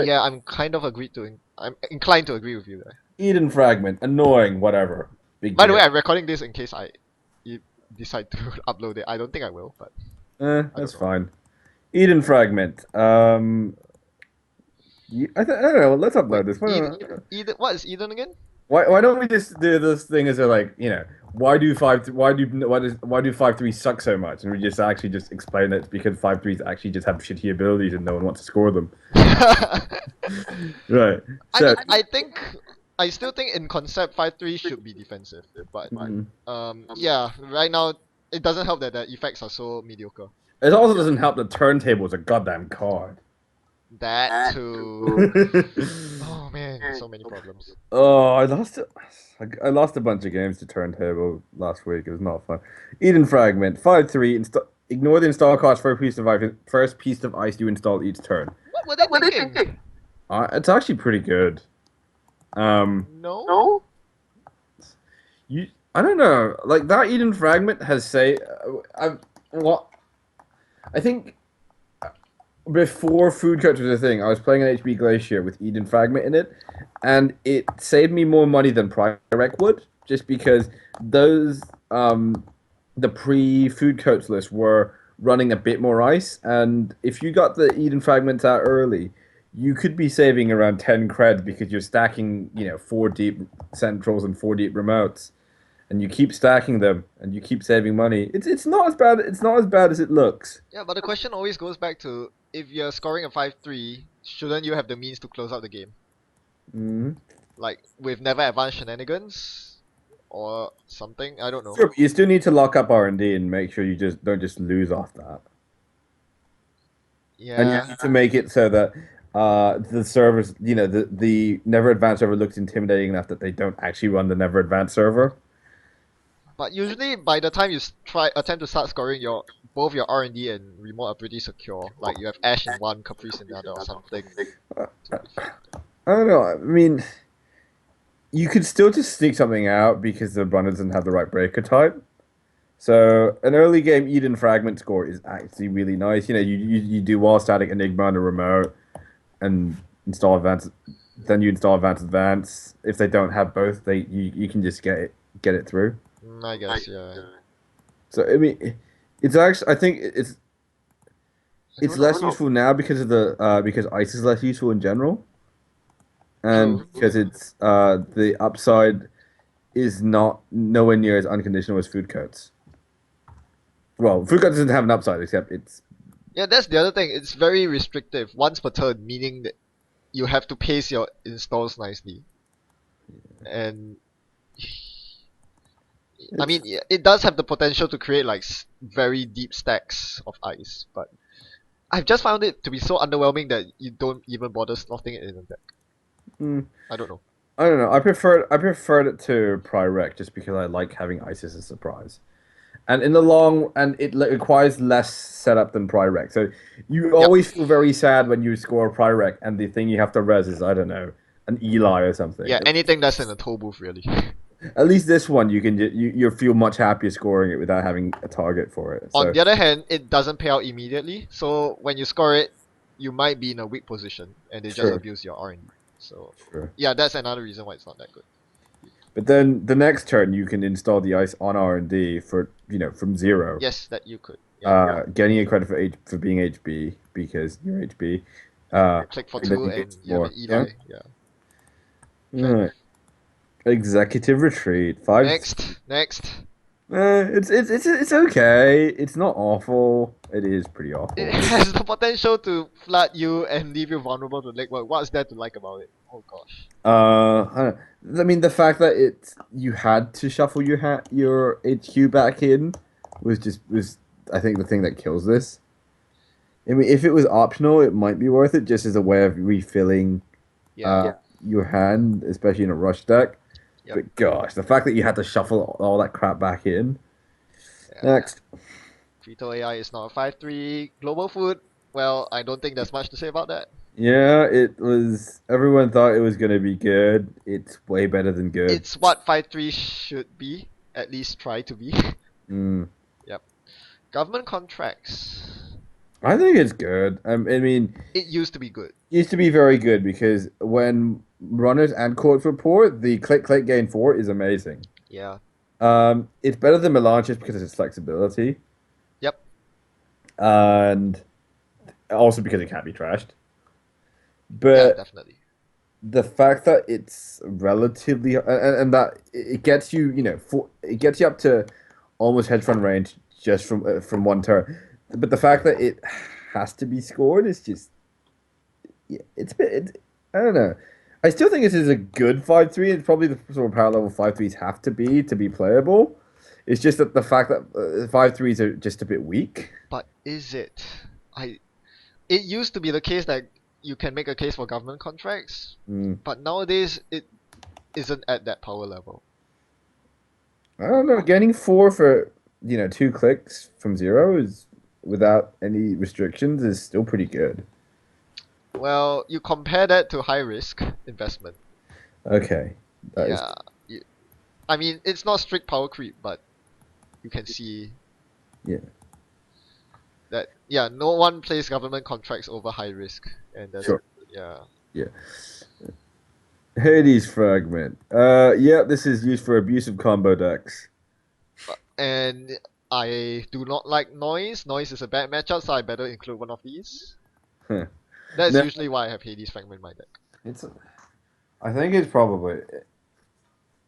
Yeah, I'm inclined to agree with you there. Eden fragment, annoying, whatever. Big By the way, deal. I'm recording this in case you decide to upload it. I don't think I will, but I don't That's know. fine. Eden fragment. I don't know. Let's Wait, upload this. Why don't, Eden, what is Eden again? why don't we just do this thing as a like, why do 5-3 suck so much? And we just actually just explain that it's because 5-3s actually just have shitty abilities and no one wants to score them. Right. I So, mean, I still think in concept 5-3 should be defensive, but mm. yeah, right now it doesn't help that the effects are so mediocre. It also doesn't help that turntable is a goddamn card. That too. Oh man, so many problems. Oh, I lost a bunch of games to turntable last week. It was not fun. Eden fragment 5-3. Ignore the install cost for a piece of ice. First piece of ice you install each turn. What were they thinking? It's actually pretty good. Um, No? you I don't know. Like that Eden fragment has say what I think before food cuts was a thing. I was playing an HB Glacier with Eden fragment in it, and it saved me more money than Pyrrhec would, just because those the pre food coats list were running a bit more ice, and if you got the Eden fragments out early, you could be saving around 10 cred because you're stacking, four deep centrals and four deep remotes, and you keep stacking them and you keep saving money. It's not as bad. It's not as bad as it looks. Yeah, but the question always goes back to if you're scoring a 5-3, shouldn't you have the means to close out the game? Mm-hmm. Like with never advanced shenanigans or something? I don't know. Sure, but you still need to lock up R&D and make sure you just don't just lose off that. And you Yeah, need to make it so that the servers, the Never Advanced server looks intimidating enough that they don't actually run the Never Advanced server. but usually by the time you try attempt to start scoring, your both your R&D and remote are pretty secure. Like you have Ash in one, Caprice in the other, or something Uh, to that effect. I don't know. I mean, you could still just sneak something out because the runner doesn't have the right breaker type. So an early game Eden fragment score is actually really nice. You do wall static Enigma on a remote and install advanced. Then you install advanced. If they don't have both, you can just get it through. I guess, yeah. So I mean, it's actually I think I it's don't know. less useful now because of the because ice is less useful in general, True. and because it's the upside is not nowhere near as unconditional as food coats. Well, food coats doesn't have an upside except it's Yeah, that's the other thing. It's very restrictive. Once per turn, meaning that you have to pace your installs nicely. And I it's mean, it does have the potential to create like very deep stacks of ice, but I've just found it to be so underwhelming that you don't even bother slotting it in a deck. mm, I don't know. I don't know. I preferred it to Pyrrhec just because I like having ice as a surprise. And in the long and it requires less setup than Pyrrhec. So you Yep. always feel very sad when you score a Pyrrhec and the thing you have to res is I don't know an Eli or something. Yeah, anything that's in a toll booth really. At least this one you feel much happier scoring it without having a target for it. On So the other hand, it doesn't pay out immediately, so when you score it, you might be in a weak position and they just sure, abuse your R&D. So sure. yeah, that's another reason why it's not that good. But then the next turn you can install the ice on R&D for from zero. Yes, that you could. Yeah. Getting a credit for being HB because you're HB. Click for And then two you and get you have more. an Yeah. Eli. Yeah. Fair Right. enough. Executive retreat. Five. Next. It's okay. It's not awful. It is pretty It awful. has the potential to flood you and leave you vulnerable to legwork. What's there to like about it? Oh gosh. I mean, the fact that you had to shuffle your HQ back in was I think the thing that kills this. I mean, if it was optional, it might be worth it just as a way of refilling Yeah. your hand, especially in a rush deck. Yep. But gosh, the fact that you had to shuffle all that crap back in. Yeah. Next. Keto AI is not a 5-3 global food. Well, I don't think there's much to say about that. Yeah, it was. Everyone thought it was going to be good. It's way better than good. It's what 5-3 should be. At least try to be. Mm. Yep. Government contracts. I think it's good. I mean, It used to be good. used to be very good because when runners and courts were poor, the click click gain four is amazing. Yeah. It's better than Milan just because of its flexibility Yep. and also because it can't be trashed. Yeah, But definitely. the fact that it's relatively and that it gets you, it gets you up to almost hedge fund range just from one turn. But the fact that it has to be scored is just yeah, it's a bit. I don't know. I still think this is a good 5-3. It's probably the sort of power level 5-3s have to be playable. It's just that the fact that 5-3s are just a bit weak. But is it? I it used to be the case that you can make a case for government contracts, Mm. but nowadays it isn't at that power level. I don't know. Getting four for 2 clicks from zero is without any restrictions is still pretty good. Well, you compare that to high risk investment. Okay, that is Yeah. You, I mean, it's not strict power creep, but you can see yeah, that yeah, no one plays government contracts over high risk, and that's sure, yeah. yeah. Hades fragment. Yeah, this is used for abusive combo decks. And I do not like noise. Noise is a bad matchup, so I better include one of these. Huh. That's No, usually why I have Hades fragment in my deck. it's. I think it's probably.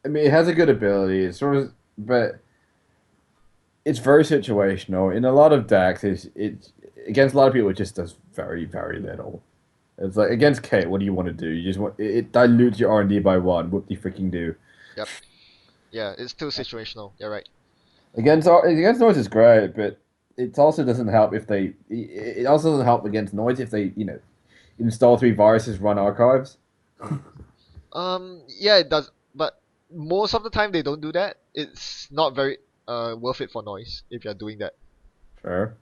I mean, it has a good ability. It's sort of, but it's very situational. In a lot of decks, it's against a lot of people. It just does very very little. It's like against Kate. What do you want to do? You just want it dilutes your R and D by one. What do you freaking do? Yep. Yeah, it's too situational. You're right. Against noise is great, but it also doesn't help if they. It also doesn't help against noise if they install three viruses, run archives. Yeah, it does, but most of the time they don't do that. It's not very worth it for noise if you're doing that. Sure.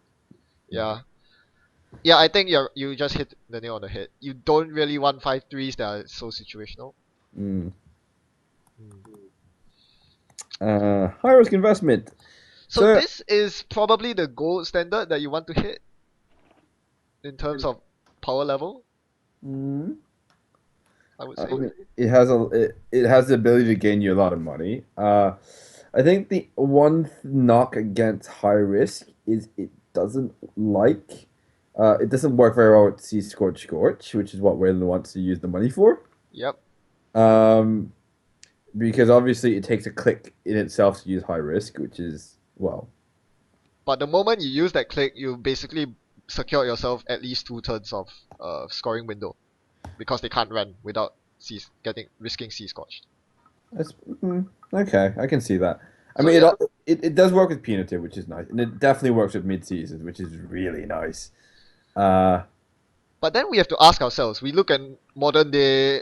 Yeah. Yeah, I think you just hit the nail on the head. You don't really want 5-3s that are so situational. Mm. Hmm. High risk investment. So So this is probably the gold standard that you want to hit in terms of power level, mm, I would I say. mean, it has the ability to gain you a lot of money. I think the one knock against high risk is it doesn't work very well with Sea Scorch, which is what Wayland wants to use the money for. Yep. Um, because obviously it takes a click in itself to use high risk, which is well, But the moment you use that click, you basically secure yourself at least 2 turns of scoring window because they can't run without risking sea scorched. that's okay. I can see that. I So mean, yeah, it does work with punitive, which is nice, and it definitely works with mid seasons, which is really nice. Uh, but then we have to ask ourselves. We look at modern day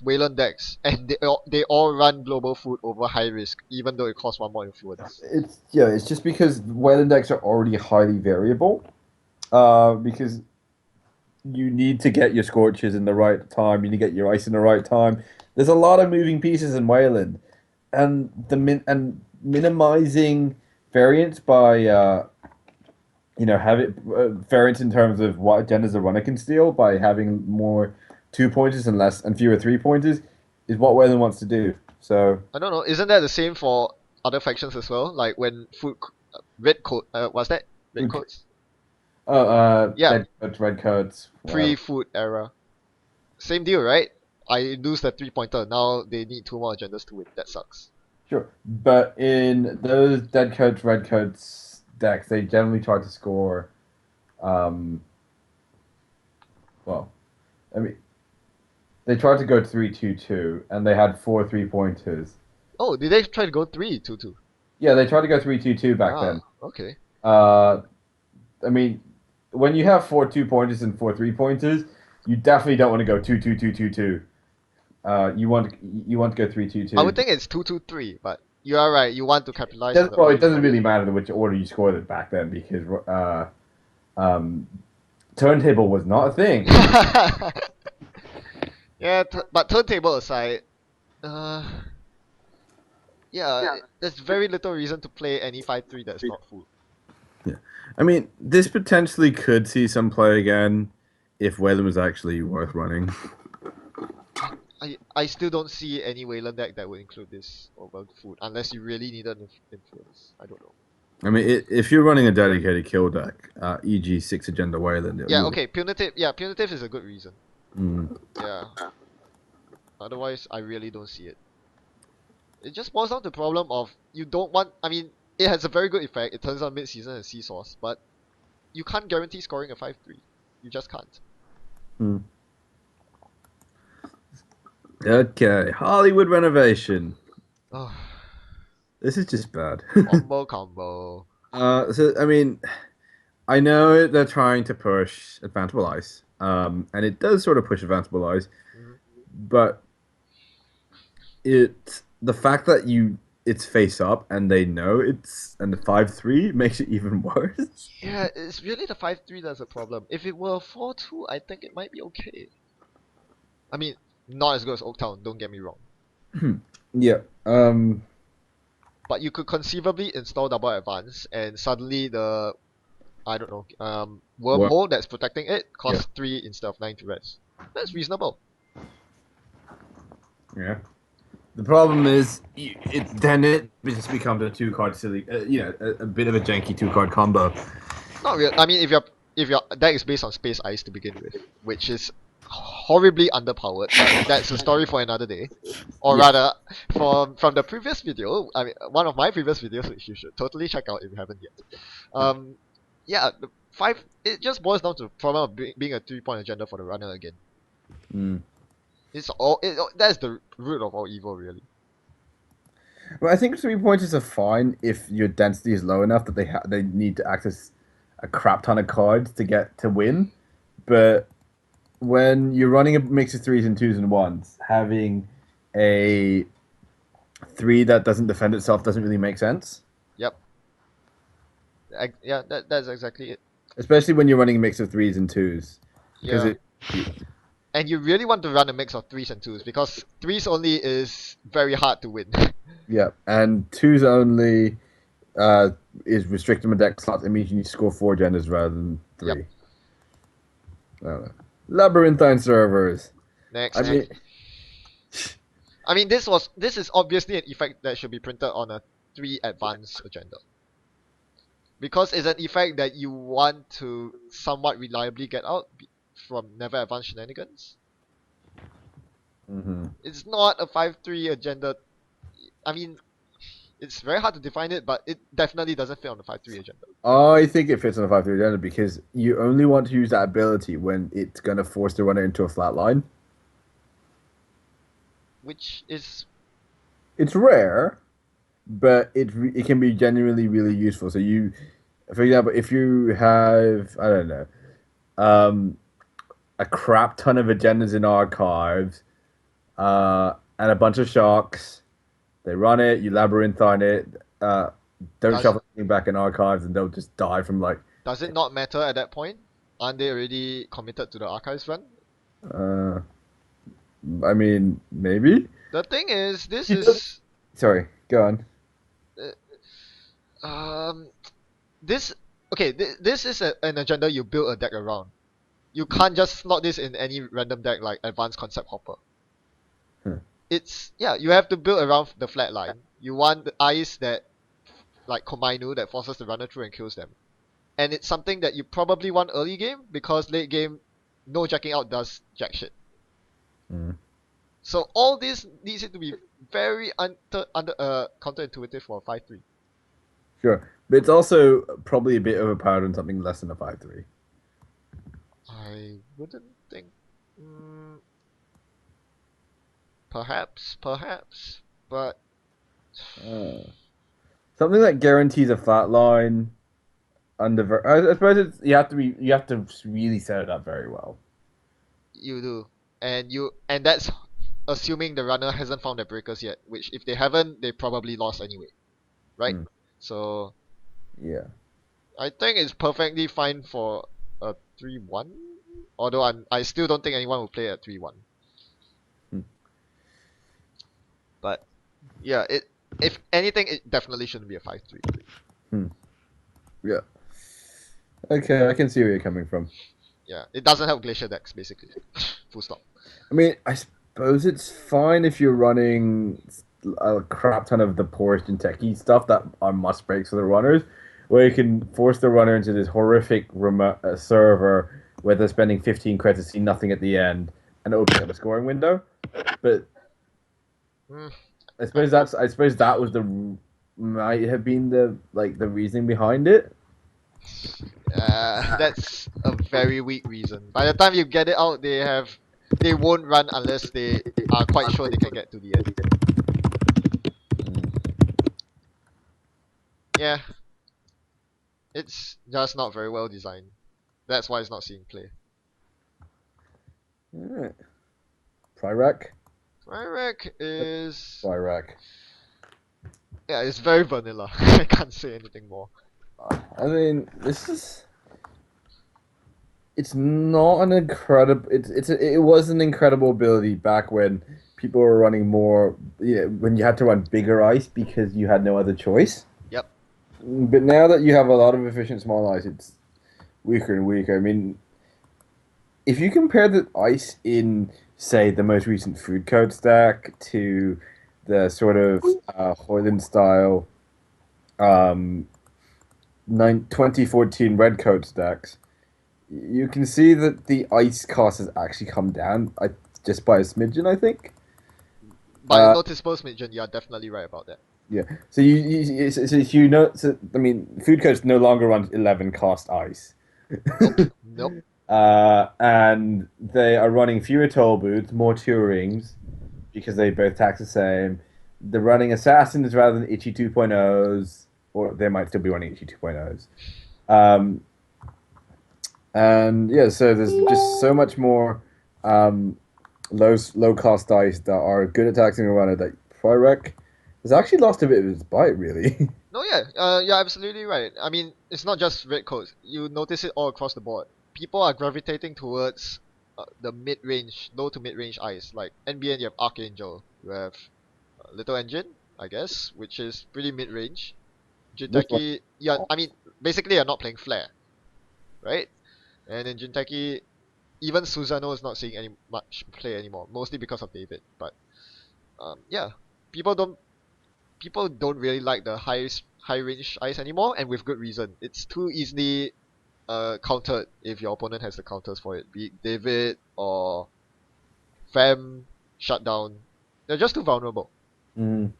Wayland decks, and they all run global food over high risk, even though it costs one more influence. it's just because weather decks are already highly variable. Because you need to get your scorches in the right time, you need to get your ice in the right time. There's a lot of moving pieces in Wayland, and minimizing variance by have it variance in terms of what agendas the runner can steal by having more 2 pointers and less and fewer 3 pointers is what Wayland wants to do. So I don't know. Isn't that the same for other factions as well? Like when red coat what's that? Red coats? Yeah, dead codes, red codes, whatever. pre-food era. Same deal, right? I lose the 3 pointer. Now they need 2 more agendas to win. That sucks. Sure, but in those dead codes, red codes decks, they generally try to score. Um, well, I mean, they tried to go 3-2-2, and they had 4 3 pointers. Oh, did they try to go 3-2-2? Yeah, they tried to go 3-2-2 back Ah, then. okay. Uh, I mean, when you have 4 2 pointers and 4 3 pointers, you definitely don't want to go 2-2-2-2-2. You want to go three two I would two. think it's 2-2-3, but you are right. You want to capitalize on the Well, it early doesn't draw. really matter which order you scored it back then because um, turntable was not a thing. Yeah, but turntable aside, uh, yeah, there's very little reason to play any 5-3 that's not full. Yeah. I mean, this potentially could see some play again if Whalen was actually worth running. I still don't see any Wayland deck that would include this over food unless you really needed influence. I don't know. I mean, if you're running a dedicated kill deck, e.g., 6 agenda Whalen, Yeah, you'll. okay, punitive. Yeah, punitive is a good reason. Mm. Yeah. Otherwise, I really don't see it. It just boils down to the problem of you don't want. I mean, it has a very good effect. It turns on mid-season and seesaws, but you can't guarantee scoring a 5-3. You just can't. Mm. Okay, Hollywood renovation. Oh, This is just bad. combo. So I mean, I know they're trying to push advanceable ice, and it does sort of push advanceable ice, Mhm. but the fact that it's face up and they know it's and the 5-3 makes it even worse. Yeah, it's really the 5-3 that's a problem. If it were a 4-2, I think it might be okay. I mean, not as good as Oaktown, don't get me wrong. Yeah. But you could conceivably install double advance and suddenly the I don't know, What? wormhole that's protecting it Yeah. costs 3 instead of 9 to res. That's reasonable. Yeah. The problem is, it just becomes a 2 card silly, a bit of a janky 2 card combo. Not real. I mean, if your deck is based on space ice to begin with, which is horribly underpowered, but that's a story for another day. Or Yeah. rather, from the previous video, I mean, one of my previous videos, which you should totally check out if you haven't yet. Um, yeah, the five. It just boils down to the problem of being a 3-point agenda for the runner again. Mm. It's all. That's the root of all evil, really. Well, I think 3 pointers are fine if your density is low enough that they need to access a crap ton of cards to get to win. But when you're running a mix of threes and twos and ones, having a three that doesn't defend itself doesn't really make sense. Yep. Yeah, that's exactly it. Especially when you're running a mix of threes and twos, because Yeah. it. And you really want to run a mix of threes and twos because threes only is very hard to win. Yeah, and twos only uh, is restricted on deck slots. It means you need to score 4 agendas rather than Yep. three. I don't know. Labyrinthine servers. I Next. mean, I mean, this is obviously an effect that should be printed on a 3 advanced agenda because it's an effect that you want to somewhat reliably get out from never advanced shenanigans. mhm. It's not a 5-3 agenda. I mean, it's very hard to define it, but it definitely doesn't fit on the 5-3 agenda, I think it fits on a 5-3 agenda because you only want to use that ability when it's going to force the runner into a flat line. which is It's rare, but it can be genuinely really useful. So for example, if you have I don't know, um, a crap ton of agendas in archives, and a bunch of sharks, they run it, you labyrinth on it, don't does shuffle anything back in archives, and they'll just die from like, does it not matter at that point? Aren't they already committed to the archives run? uh, I mean, maybe. The thing is, this He does. is Sorry, go on. um this okay. This is an agenda you build a deck around. You can't just slot this in any random deck like Advanced Concept Hopper. Huh. It's yeah, you have to build around the flat line. You want the ice that like Komainu that forces the runner through and kills them. And it's something that you probably want early game because late game, no jacking out does jack shit. Mm. So all this needs it to be very counterintuitive for a 5-3. Sure, but it's also probably a bit overpowered on something less than a 5-3. I wouldn't think. Mm, perhaps, but Uh, Something that guarantees a flat line under. I suppose you have to really set it up very well. you do, and that's assuming the runner hasn't found their breakers yet. Which if they haven't, they probably lost anyway, right? Mm. So Yeah. I think it's perfectly fine for a 3-1. Although I still don't think anyone will play at 3-1. Hmm. But yeah, it if anything, it definitely shouldn't be a 5-3. Hmm. Yeah. Okay, I can see where you're coming from. Yeah, it doesn't help glacier decks basically. Full stop. I mean, I suppose it's fine if you're running a crap ton of the poorest and techie stuff that are must breaks for the runners, where you can force the runner into this horrific remote server where they're spending 15 credits to see nothing at the end and opening up a scoring window. But Mm, I suppose that was the might have been the reasoning behind it. that's a very weak reason. By the time you get it out, they won't run unless they are quite sure they can get to the end. Yeah, it's just not very well designed. That's why it's not seeing play. Alright. Pryrack? Ryrek is Pryrack. yeah, it's very vanilla. I can't say anything more. I mean, this is. It's not an incredible. It was an incredible ability back when people were running more. Yeah, when you had to run bigger ice because you had no other choice. Yep. But now that you have a lot of efficient small ice, it's weaker and weaker. I mean, if you compare the ice in, say, the most recent food code stack to the sort of Hoyland style um, 2014 red code stacks, you can see that the ice cost has actually come down just by a smidgen, I think. By a Uh, noticeable smidgen, you're definitely right about that. yeah. So so if you know, so, I mean, food codes no longer runs 11 cost ice. Nope. Nope. And they are running fewer toll booths, more tourings, because they both tax the same. They're running assassins rather than itchy 2.0s, or they might still be running itchy 2.0s. Um, and yeah, so there's just so much more um, low cost dice that are good at taxing a runner that Pyrrhec has actually lost a bit of its bite, really. No, yeah, you're absolutely right. I mean, it's not just red codes. You notice it all across the board. People are gravitating towards the mid-range, low to mid-range eyes. Like NBN, you have Archangel, you have Little Engine, I guess, which is pretty mid-range. Which one? Jinteki, yeah, I mean, basically you're not playing Flare, right? And in Jinteki, even Susano is not seeing any much play anymore, mostly because of David. But yeah, people don't people don't really like the high range eyes anymore, and with good reason. It's too easily countered if your opponent has the counters for it, be it David or Fam, Shutdown. They're just too vulnerable. Mm.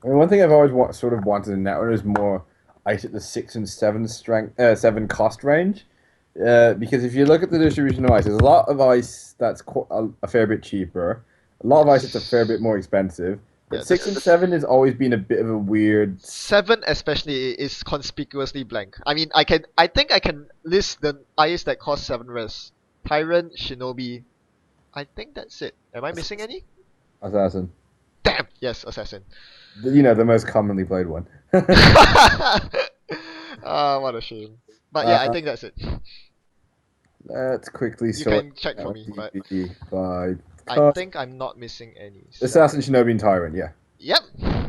I mean, one thing I've always sort of wanted in Netrunner is more ice at the 6 and 7 strength, 7 cost range. Because if you look at the distribution of ice, there's a lot of ice that's a fair bit cheaper, a lot of ice that's a fair bit more expensive. Yeah, But 6 and 7 has always been a bit of a weird. 7 especially is conspicuously blank. I think I can list the eyes that cost 7 res. Tyrant, Shinobi. I think that's it. Am I missing any? Assassin. Damn. Yes, Assassin. The most commonly played one. Ah, what a shame. But yeah, I uh, think that's it. let's quickly You sort can check for out me, but DB by I cost. think I'm not missing any. Assassin, Shinobi, and Tyrant, yeah. Yep,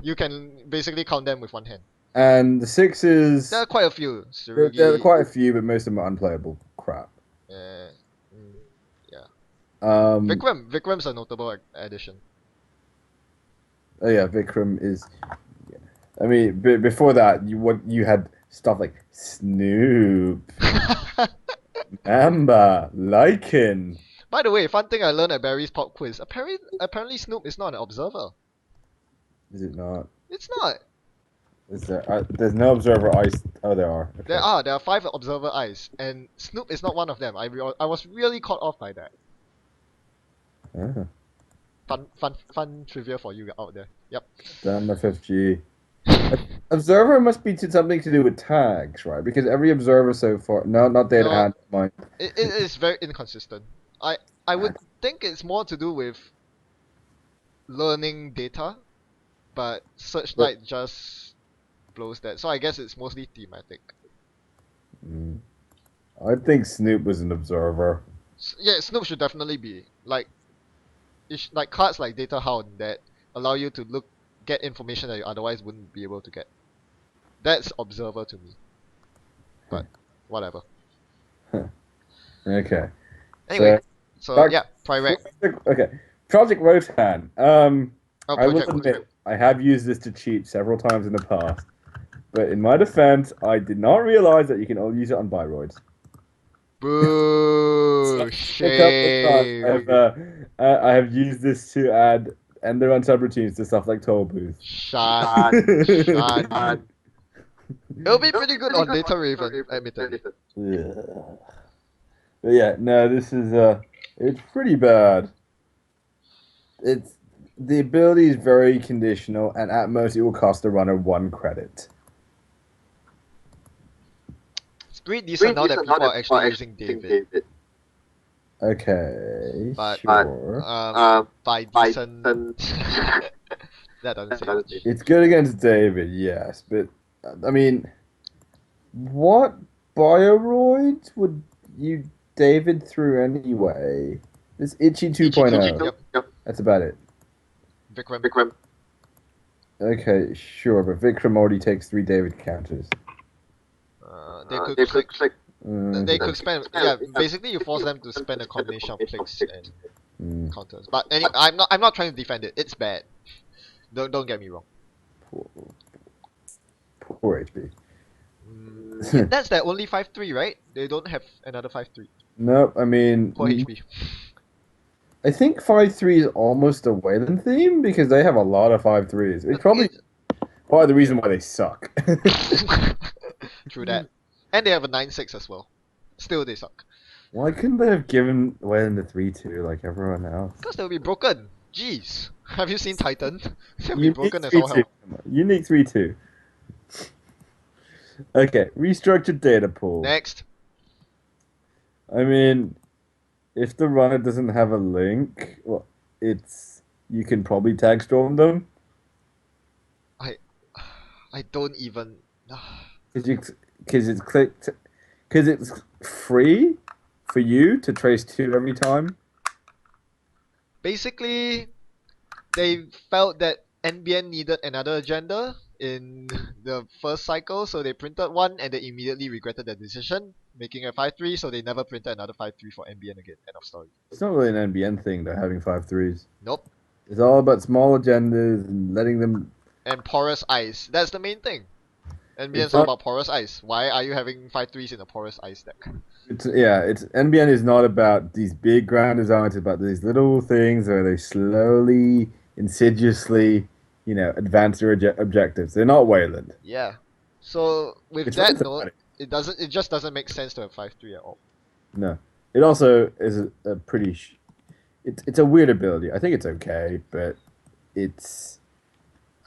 you can basically count them with one hand. And the There sixes, are quite a few. there are Tsurugi. quite a few, but most of them are unplayable crap. Uh, mm, yeah. Um, Vikram's a notable addition. oh yeah, Vikram is. Yeah. I mean, before that, you had stuff like Snoop, Amber, Lycan. By the way, fun thing I learned at Barry's pop quiz. Apparently Snoop is not an observer. Is it not? It's not. Is there? There's no observer ice. Oh, there are. Okay. There are 5 observer eyes, and Snoop is not one of them. I was really caught off by that. Ah, Fun trivia for you out there. Yep. damn FFG. Observer must be something to do with tags, right? Because every observer so far, no, not data No, and mine. it is very inconsistent. I would think it's more to do with learning data, but But Searchlight just blows that. So I guess it's mostly thematic. mm, I think Snoop was an observer. Yeah, Snoop should definitely be like like cards like Data Hound that allow you to get information that you otherwise wouldn't be able to get. That's observer to me. but whatever. Okay. Anyway, so Back, yeah, Private. okay. Project Rotan. Oh, I will Project Rotan. admit I have used this to cheat several times in the past, but in my defense, I did not realize that you can only use it on biroids. Boo! A couple of times Shame. I have used this to add ender run subroutines to stuff like toll booth. Shan. Shan. It'll be pretty good on Data Raven, admittedly. Yeah. But yeah, no, this is it's pretty bad. It's the ability is very conditional, and at most it will cost the runner 1 credit. It's pretty decent now that people are actually using David. Okay, But sure. by decent, that doesn't say much. It's good against David, yes, but I mean, what bioroids would you David through anyway? This Itchy 2.0. Yep. That's about it. Vikram. Okay, sure, but Vikram already takes 3 David counters. They could click. Mm, They could spend. Yeah, basically you force them to spend a combination of clicks and counters. But I'm not trying to defend it. It's bad. Don't get me wrong. poor HB. Yeah, that's their only 5-3, right? They don't have another 5-3. Nope, I mean, Poor HB. I think 5-3 is almost a Wayland theme because they have a lot of 5-3s. It's probably part of the reason why they suck. True that. And they have a 9-6 as well. Still they suck. Why couldn't they have given Wayland a 3-2 like everyone else? Because they'll be broken. Jeez. Have you seen Titan? They'll be broken as all 3-2. hell. Unique 3-2. Okay, restructured data pool. Next. I mean, if the runner doesn't have a link, well, you can probably tag storm them I don't even. because it's free for you to trace 2 every time. Basically, they felt that NBN needed another agenda in the first cycle, so they printed one and they immediately regretted their decision, making a 5-3, so they never printed another 5-3 for NBN again. End of story. It's not really an NBN thing, though, having 5-3s. Nope. It's all about small agendas and letting them. And porous ice. That's the main thing. NBN's It's all not- about porous ice. Why are you having 5-3s in a porous ice deck? It's NBN is not about these big grand designs. It's about these little things where they slowly, insidiously, advance their objectives. They're not Wayland. Yeah. So with It's that really note, it just doesn't make sense to have 5-3 at all. No, it also is a pretty. It's a weird ability. I think it's okay, but it's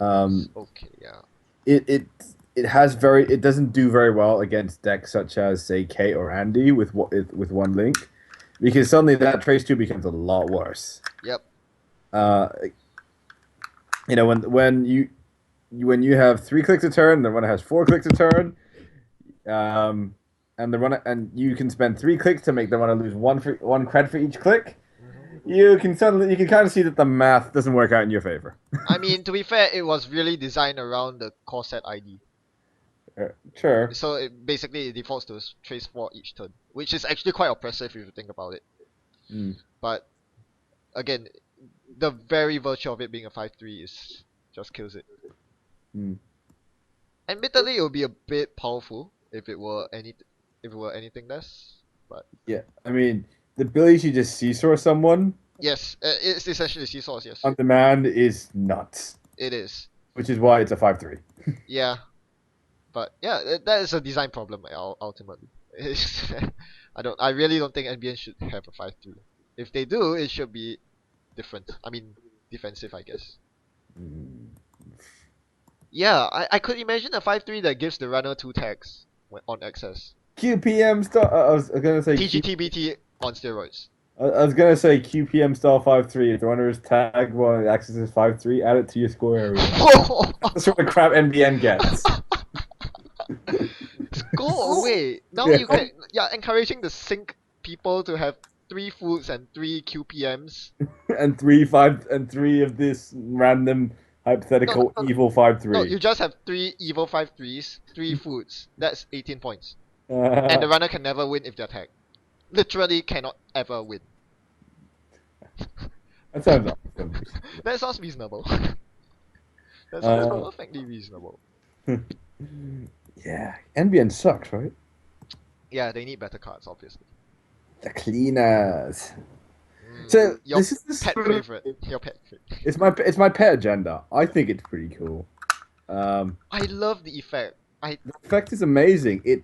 Okay, yeah. it doesn't do very well against decks such as say Kate or Andy with 1 link, because suddenly that trace 2 becomes a lot worse. Yep. When you have 3 clicks a turn, the runner has 4 clicks a turn, and you can spend 3 clicks to make the runner lose 1 credit for each click. You can kind of see that the math doesn't work out in your favor. I mean, to be fair, it was really designed around the core set ID. Sure. So basically it defaults to trace 4 each turn, which is actually quite oppressive if you think about it. Mm. But again, the very virtue of it being a 5-3 is just kills it. Mm. Admittedly, it would be a bit powerful if it were anything less. But Yeah, I mean, the ability to just seesaw someone yes, it's essentially seesaws. Yes, on demand is nuts, it is. which is why it's a 5-3. Yeah, but yeah, that is a design problem ultimately. I really don't think NBN should have a 5-3. If they do, it should be different. I mean, defensive, I guess. Mm. Yeah, I could imagine a 5-3 that gives the runner 2 tags on access. QPM style. I was gonna say TGTBT on steroids. I was gonna say QPM style 5-3. If the runner is tagged while it accesses 5-3, add it to your score area. That's what the crap NBN gets. Go away. Now Yeah. you can. Yeah, encouraging the sync people to have 3 foods and 3 QPMs. and 3 of this random hypothetical evil 5-3. No, you just have 3 evil 5-3s, 3 foods. That's 18 points. And the runner can never win if they're tagged. Literally cannot ever win. That sounds awesome. That sounds reasonable. That sounds Uh, perfectly reasonable. yeah, NBN sucks, right? Yeah, they need better cards, obviously. The cleaners. So Your this is the pet sort of favorite. Your pet favorite. it's my pet agenda. I think it's pretty cool. I love the effect. The effect is amazing. It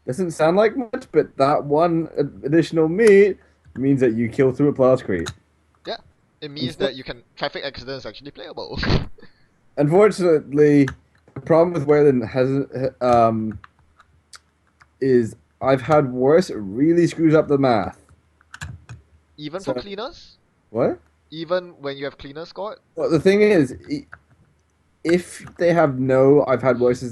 doesn't sound like much, but that one additional meat means that you kill through a blast crate. Yeah, it means that you can traffic accidents actually playable. Unfortunately, the problem with Wayland has is I've had worse. It really screws up the math. Even for So cleaners, what? even when you have cleaner squad. Well, the thing is, if they have no, I've had worse.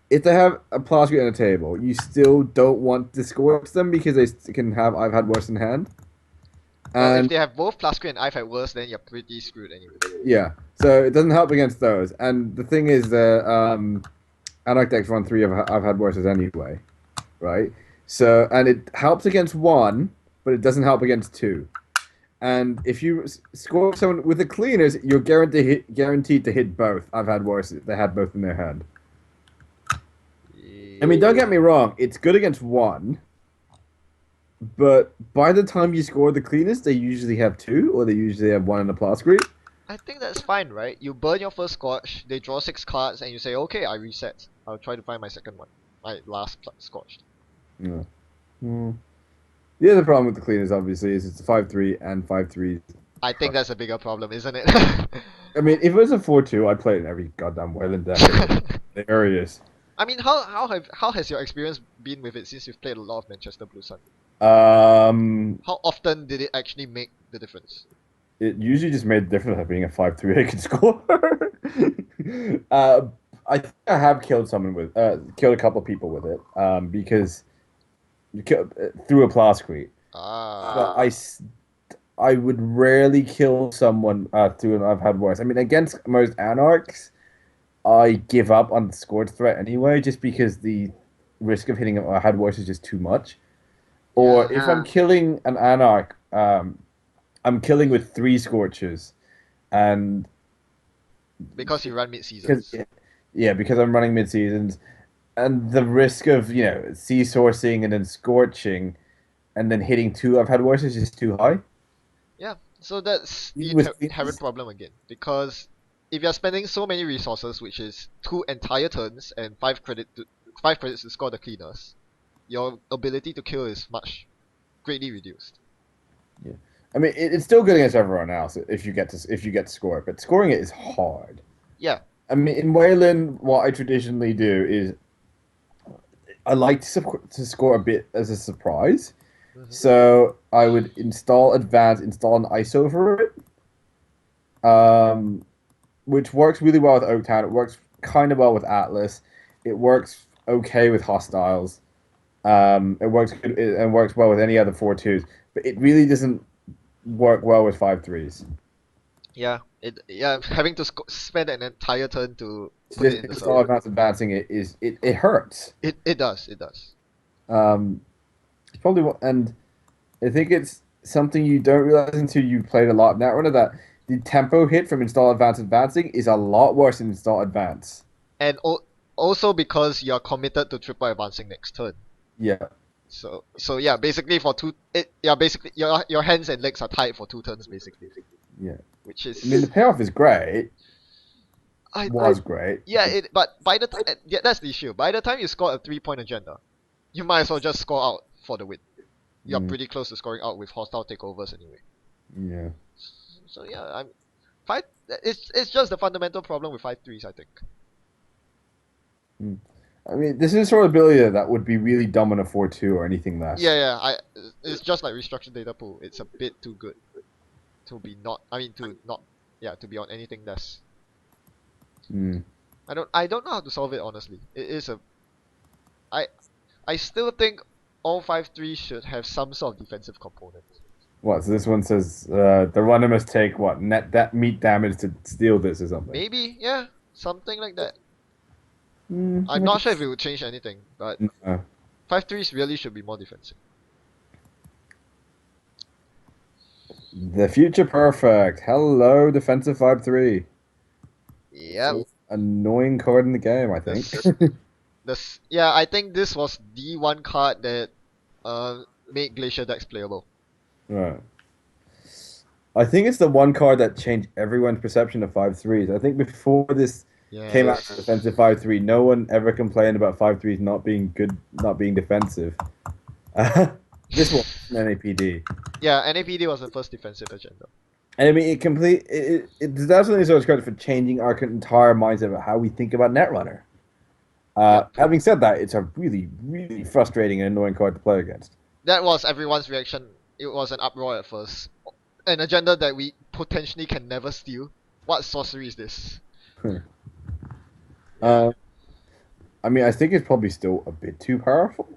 If they have a plastic on a table, you still don't want to scorch them because they can have I've had worse in hand. Well, if And they have both Plascreen and I've had worse, then you're pretty screwed anyway. yeah, so it doesn't help against those. And the thing is, the Anarch decks run three of I've had worses anyway, right? So and it helps against one, but it doesn't help against two. And if you score someone with the cleaners, you're guaranteed to hit both. I've had worse. They had both in their hand. I mean, don't get me wrong. It's good against one, but by the time you score the cleaners, they usually have two, or they usually have one in the plastic. I think that's fine, right? You burn your first scorch, they draw 6 cards, and you say, okay, I reset. I'll try to find my second one. My last scorched. Yeah. Hmm. The other problem with the cleaners, obviously, is it's a 5-3 and 5-3. I think that's a bigger problem, isn't it? I mean, if it was a 4-2, I'd play it in every goddamn Wayland deck. There it is. I mean, how has your experience been with it since you've played a lot of Manchester Blue Sun? Um, How often did it actually make the difference? it usually just made the difference of being a 5-3 I can score. uh, I think I have killed killed a couple of people with it. Because through a plastic. But Ah, I would rarely kill someone through an I've had worse. I mean, against most anarchs, I give up on the scored threat anyway, just because the risk of hitting a had worse is just too much. Or yeah. if I'm killing an anarch, I'm killing with three scorches, and Because you run mid because seasons. yeah, because I'm running mid seasons, and the risk of sea sourcing and then scorching, and then hitting two I've had worse is just too high. Yeah, so that's the Even with inherent cleaners, problem again. Because if you're spending so many resources, which is 2 entire turns and 5 credits to score the cleaners, your ability to kill is much greatly reduced. yeah. I mean, it's still good against everyone else if you get to score it, but scoring it is hard. Yeah. I mean, in Wayland, what I traditionally do is I like to score a bit as a surprise. Hmm. So I would install an ISO for it, um, which works really well with Oaktown. It works kind of well with Atlas. It works okay with Hostiles. It works good and works well with any other 4-2s, but it really doesn't work well with 5-3s. Yeah, having to spend an entire turn to It's put it just in the install server. advancing it hurts. It does, it does. Um, it's probably and I think it's something you don't realize until you played a lot of Netrunner that the tempo hit from install advancing is a lot worse than install advance. And also because you're committed to triple advancing next turn. Yeah, So yeah, basically for basically your hands and legs are tied for 2 turns basically, yeah. which I mean, the is payoff is great. I Was great. yeah it but by the time yeah that's the issue. By the time you score a 3 point agenda, you might as well just score out for the win. You're Mm, pretty close to scoring out with hostile takeovers anyway. yeah. So yeah, I'm five. It's just the fundamental problem with 5-3s, I think. Mm. I mean, this is a sort of ability that would be really dumb on a 4-2 or anything less. Yeah, it's just like restructured data pool. It's a bit too good to be not. I mean to not. Yeah, to be on anything less. Mm. I don't know how to solve it honestly. It is a I I still think all 5-3 should have some sort of defensive component. What? So this one says the runner must take what net that meat damage to steal this or something. Maybe, yeah, something like that. I'm not sure if it would change anything, but No. 5-3s really should be more defensive. The future perfect. Hello, defensive 5-3. Yep. Annoying card in the game, I think. This yeah, I think this was the one card that made Glacier decks playable. Right. I think it's the one card that changed everyone's perception of 5-3s. I think before this came out as Yes. defensive 5-3, no one ever complained about 5-3s not being good, not being defensive. This was an NAPD. Yeah, NAPD was the first defensive agenda. And I mean, it definitely deserves credit for changing our entire mindset about how we think about Netrunner. Yep. Having said that, it's a really, really frustrating and annoying card to play against. That was everyone's reaction. It was an uproar at first. An agenda that we potentially can never steal. What sorcery is this? Yeah. Uh, I mean, I think it's probably still a bit too powerful.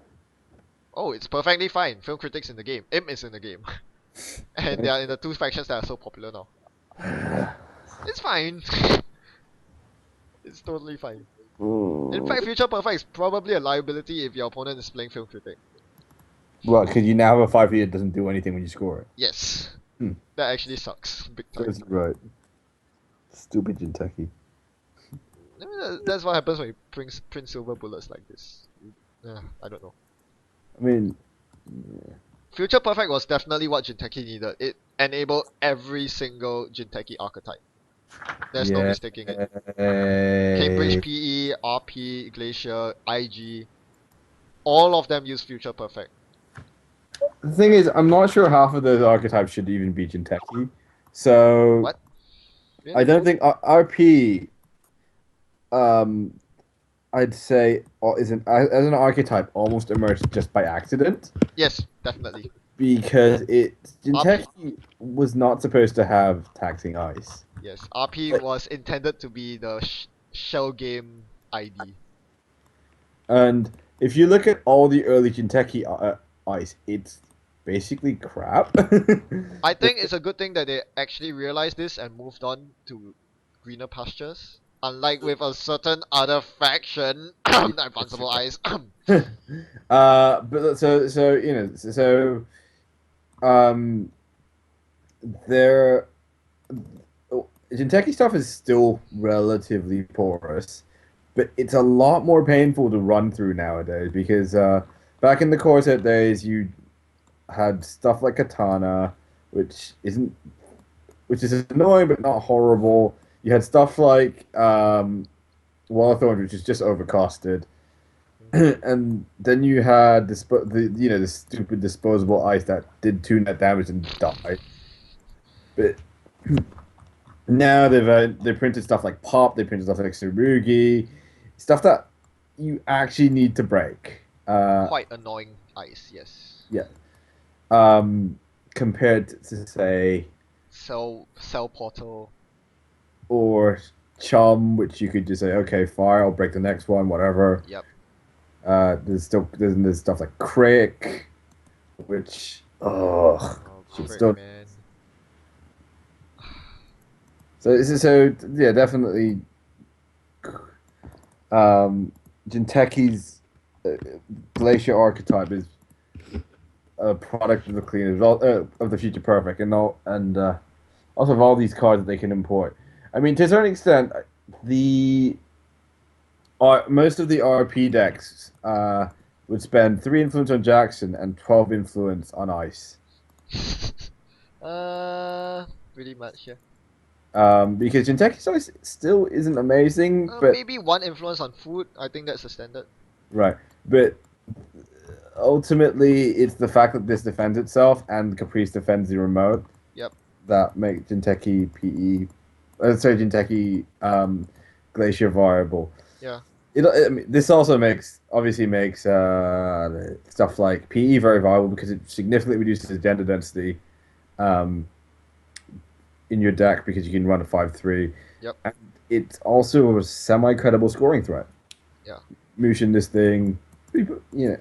Oh, it's perfectly fine. Film critics in the game. Imp is in the game. And they are in the two factions that are so popular now. It's fine. It's totally fine. In fact, Future Perfect is probably a liability if your opponent is playing Film Critic. Well, because you now have a 5 that doesn't do anything when you score it. Yes. Hmm. That actually sucks. Big time. That's right. Stupid Jinteki. I mean, that's what happens when you print silver bullets like this. I don't know. I mean, Future Perfect was definitely what Jinteki needed. It enabled every single Jinteki archetype. There's no mistaking it. Cambridge PE, RP, Glacier, IG, all of them use Future Perfect. the thing is, I'm not sure half of those archetypes should even be Jinteki. So What? I Really? don't think RP. I'd say as an archetype almost emerged just by accident Yes, definitely. because RP. Jinteki was not supposed to have taxing ice. Yes, RP was intended to be the shell game ID. And if you look at all the early Jinteki ice, it's basically crap. I think it's a good thing that they actually realized this and moved on to greener pastures. Unlike with a certain other faction, advanceable eyes. But so you know um there Jinteki stuff is still relatively porous, but it's a lot more painful to run through nowadays because back in the core set days you had stuff like Katana, which isn't which is annoying but not horrible. You had stuff like Wall of Thorns, which is just overcosted. And then you had the stupid disposable ice that did 2 net damage and died. But now they printed stuff like Pop, they printed stuff like Tsurugi, stuff that you actually need to break. Quite annoying eyes, yes. Yeah. Compared to say Cell portal. or Chum, which you could just say, okay, fire, I'll break the next one, whatever. Yep. There's stuff like Crick, which Oh, should frick, still. man. So yeah, definitely. Jinteki's Glacier archetype is a product of the clean of the future perfect, and also of all these cards that they can import. I mean, to a certain extent, the most of the RP decks would spend 3 influence on Jackson and 12 influence on Ice. Pretty much, yeah. Because Jinteki's Ice still isn't amazing, but Maybe 1 influence on food. I think that's the standard. right, but ultimately it's the fact that this defends itself and Caprice defends the remote. Yep. That make Jinteki Jinteki Glacier viable. Yeah. I mean, this also makes stuff like PE very viable because it significantly reduces agenda density in your deck because you can run a 5-3. Yep. And it's also a semi-credible scoring threat. Yeah. Motion this thing, and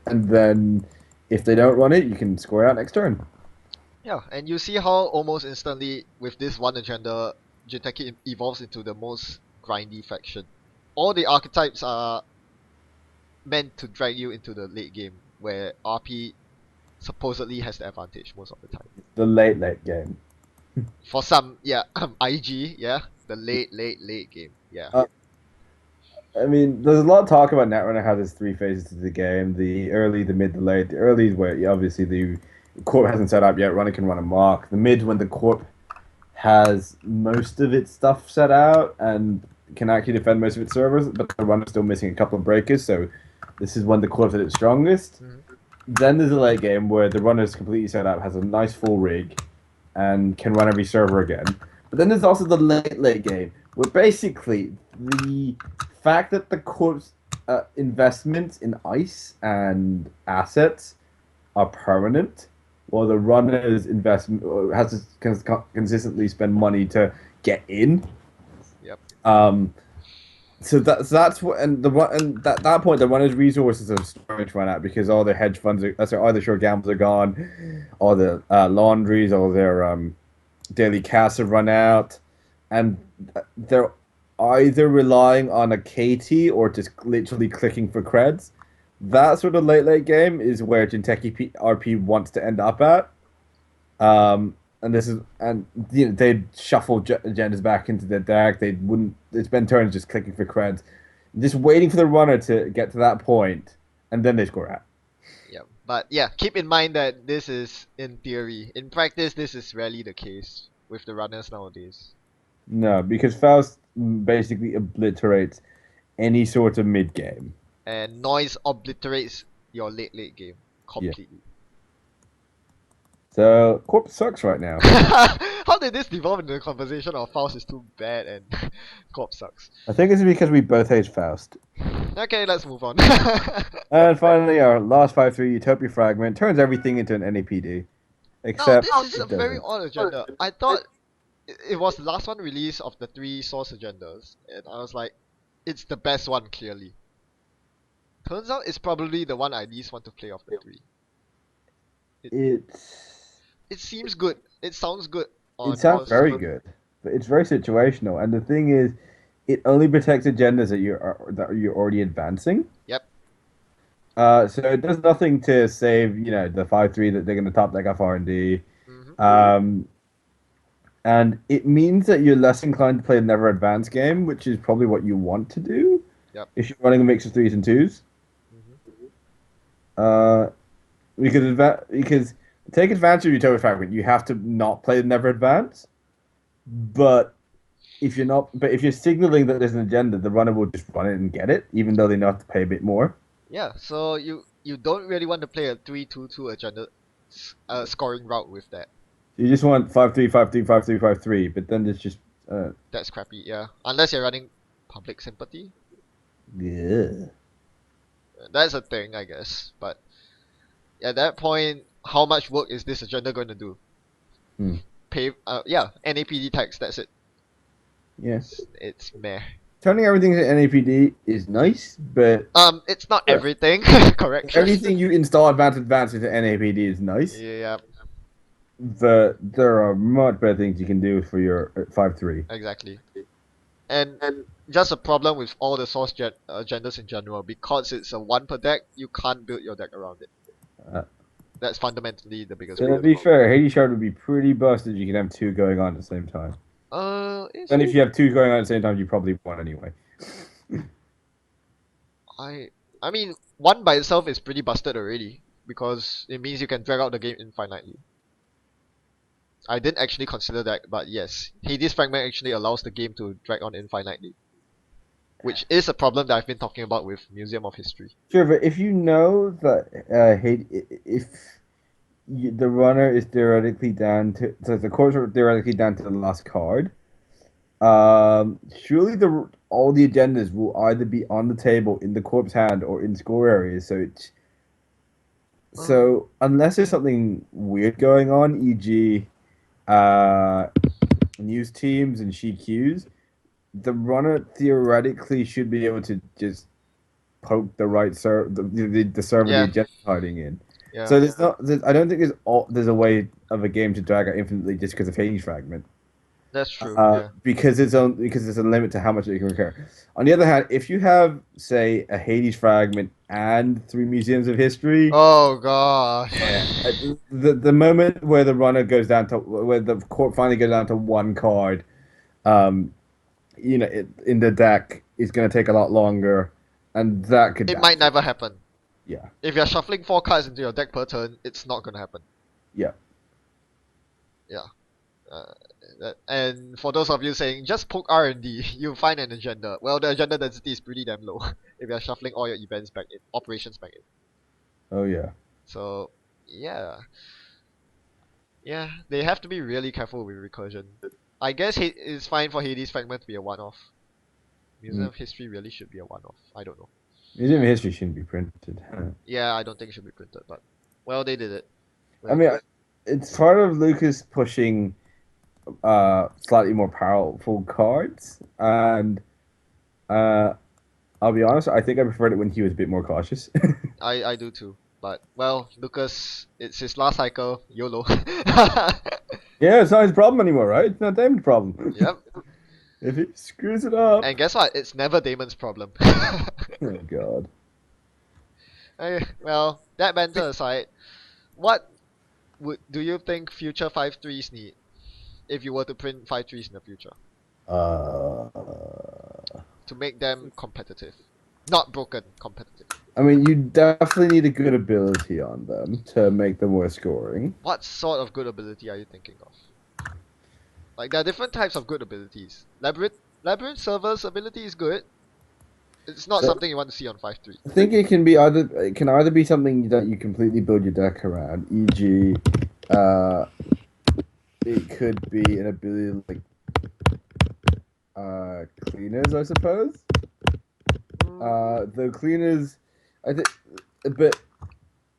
then if they don't run it, you can score it out next turn. Yeah, and you see how almost instantly with this one agenda, Jinteki evolves into the most grindy faction. all the archetypes are meant to drag you into the late game, where RP supposedly has the advantage most of the time. The late game. For some, yeah, IG, yeah, the late game, yeah. Uh, I mean, there's a lot of talk about Netrunner how there's three phases to the game: the early, the mid, the late. The early is where obviously the corp hasn't set up yet. Runner can run a mark. The mid, when the corp has most of its stuff set out and can actually defend most of its servers, but the runner's still missing a couple of breakers. So this is when the corp's at its strongest. Mhm. Then there's a late game where the runner's completely set up, has a nice full rig, and can run every server again. But then there's also the late game, where basically the fact that the corp's investments in ice and assets are permanent, while the runner's investment has to consistently spend money to get in. Yep. So that's what, and that point, the runner's resources are starting to run out because all their hedge funds are, all the short gambles are gone, all the laundries, all their daily cash have run out, and they're either relying on a KT or just literally clicking for creds. That sort of late game is where Jinteki RP wants to end up at. And this is, and you know, they'd shuffle agendas back into their deck. They wouldn't. It's been turns just clicking for creds, just waiting for the runner to get to that point, and then they score out. Yeah, but yeah, keep in mind that this is in theory. In practice, this is rarely the case with the runners nowadays. No, because Faust basically obliterates any sort of mid game. And noise obliterates your late game Yeah. completely. So Corp sucks right now. How did this devolve into a conversation of Faust is too bad and Corp sucks? I think it's because we both hate Faust. Okay, let's move on. And finally, our last 5-3 Utopia Fragment turns everything into an NAPD. Now, Except this is a it very doesn't. odd agenda. I thought it was the last one released of the three source agendas, and I was like, it's the best one, clearly. Turns out it's probably the one I least want to play of the three. It seems good. It sounds good. It sounds very good, but it's very situational. And the thing is, it only protects agendas that you're already advancing. Yep. So it does nothing to save, the 5-3 that they're going to top deck off R&D. Mm-hmm. And it means that you're less inclined to play a never advance game, which is probably what you want to do. Yep. If you're running a mix of 3s and 2s. Mm-hmm. Because to take advantage of Utopia Fragment, you have to not play the never advance. But if you're signaling that there's an agenda, the runner will just run it and get it, even though they know have to pay a bit more. Yeah, so you don't really want to play a 3-2-2 agenda scoring route with that. You just want 5-3, 5-3, 5-3, 5-3, but then there's just That's crappy, yeah. Unless you're running public sympathy. yeah. That's a thing, I guess. But at that point, how much work is this agenda going to do? Pay, NAPD tax, that's it. Yeah. It's meh. Turning everything to NAPD is nice, but it's not everything. Correct. everything you install advanced into NAPD is nice. Yeah, But there are much better things you can do for your 5-3. exactly. And just a problem with all the source agendas in general, because it's a one per deck, you can't build your deck around it. That's fundamentally the biggest So to problem. be fair, Hades Shard would be pretty busted. You can have two going on at the same time. And if you have two going on at the same time, you probably won anyway. I mean, one by itself is pretty busted already, because it means you can drag out the game infinitely. I didn't actually consider that, but yes, Hades Fragment actually allows the game to drag on infinitely, which is a problem that I've been talking about with Museum of History. Sure, but if you know that the runner is theoretically down to, so the corpse are theoretically down to the last card, surely all the agendas will either be on the table in the corpse hand or in score areas. So unless there's something weird going on, e.g., news teams and CQs, the runner theoretically should be able to just poke the right server, the server the agenda hiding in. Yeah. So I don't think there's a way of a game to drag out infinitely just because of Hades Fragment. That's true. Yeah. because there's a limit to how much it can recur. On the other hand, if you have, say, a Hades fragment and three museums of history, Oh yeah, gosh. the moment where the runner goes down to where the court finally goes down to one card, um, in the deck is going to take a lot longer, and that could It might actually, never happen. yeah, If you're shuffling four cards into your deck per turn, it's not gonna happen. yeah, Yeah. Uh, and for those of you saying just poke R&D, you'll find an agenda. Well, the agenda density is pretty damn low if you're shuffling all your events back in, operations back in. oh yeah. So yeah, yeah, they have to be really careful with recursion. I guess it's fine for Hades Fragment to be a one-off. Museum Mm. of History really should be a one-off. I don't know. Museum of history shouldn't be printed. Yeah, I don't think it should be printed, but well, they did it. I Well, mean, it's part of Lucas pushing slightly more powerful cards, and uh, I'll be honest, I think I preferred it when he was a bit more cautious. I do too. But well, Lucas, it's his last cycle. YOLO. Yeah, it's not his problem anymore, right? It's not Damon's problem. Yep. If he screws it up, And guess what? It's never Damon's problem. oh god. Well, that banter aside, what would do you think future 5-3s need if you were to print 5-3s in the future Uh, to make them competitive? Not broken, competitive. I mean, you definitely need a good ability on them to make them worth scoring. What sort of good ability are you thinking of? Like there are different types of good abilities. Labyrinth Server's ability is good. It's not So something you want to see on 5-3. I think it can either be something that you completely build your deck around, e.g., uh, it could be an ability like cleaners, I suppose. Though cleaners, I think, but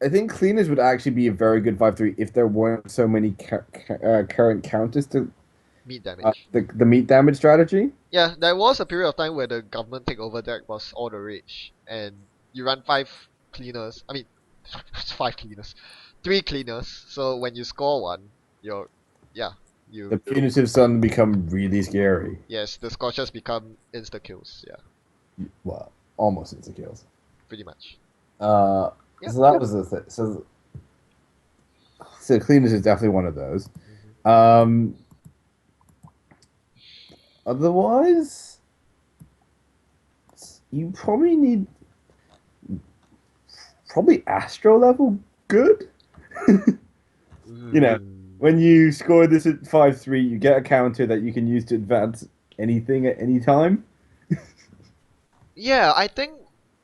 I think cleaners would actually be a very good 5-3 if there weren't so many current counters to Meat damage. the meat damage strategy. Yeah, there was a period of time where the government takeover deck was all the rage, and you run five cleaners. I mean, five cleaners, three cleaners. So when you score one, you're, yeah, The you, punitive sun become really scary. yes, the scorchers become insta kills. Yeah, Well, almost into kills. pretty much. Uh, Yep. so that was the thing. So cleaners is definitely one of those. Hmm. Um, otherwise, you probably need probably Astro level good. You know, when you score this at 5-3, you get a counter that you can use to advance anything at any time. Yeah, I think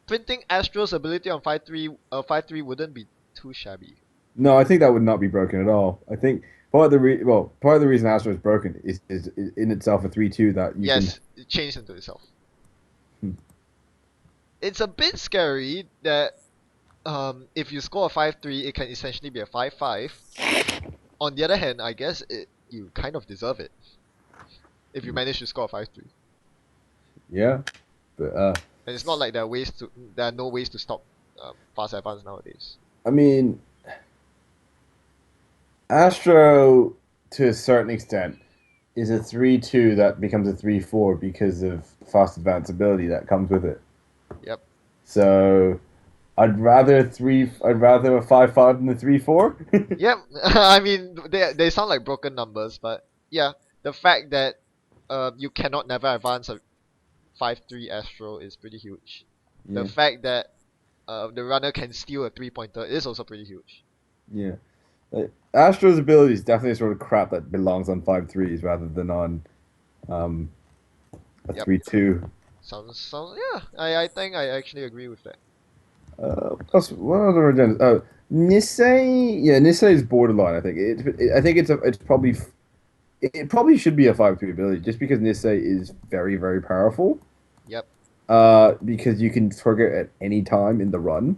printing Astro's ability on 5-3 wouldn't be too shabby. No, I think that would not be broken at all. I think part of the reason Astro is broken is in itself a 3-2 that you can. Yes, it changed into itself. Hmm. It's a bit scary that if you score a 5-3, it can essentially be a 5-5. On the other hand, I guess you kind of deserve it if you manage to score a 5-3. Yeah, but And it's not like there are no ways to stop fast advance nowadays. I mean, Astro to a certain extent is a 3-2 that becomes a 3-4 because of fast advance ability that comes with it. Yep. So I'd rather a 5-5 than a 3-4. Yep. I mean, they sound like broken numbers, but yeah, the fact that you cannot never advance a 5-3 Astro is pretty huge. The Yeah, fact that the runner can steal a 3-pointer is also pretty huge. yeah. Astro's ability is definitely sort of crap that belongs on 5-3s rather than on um, a Yep. 3-2. Sounds yeah. I think I actually agree with that. What other agendas? Oh, Nisei. Yeah, Nisei is borderline. I think I think it probably should be a 5-3 ability just because Nisei is very very powerful. Yep. Because you can trigger it at any time in the run.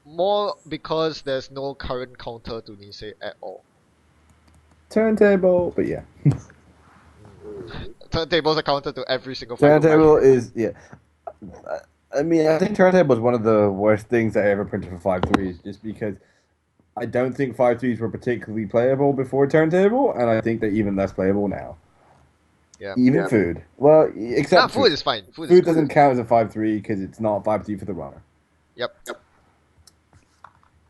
More because there's no current counter to Nisei at all. Turntable, but yeah, Turntable's a counter to every single 5-5. turntable is yeah. I mean, I think turntable is one of the worst things I ever printed for 5-3s, just because I don't think 5-3s were particularly playable before turntable, and I think they're even less playable now. Yeah. Even food. Well, Nah, except food. food is fine. Food is Food fine. doesn't count as a 5-3 because it's not 5-3 for the runner. Yep.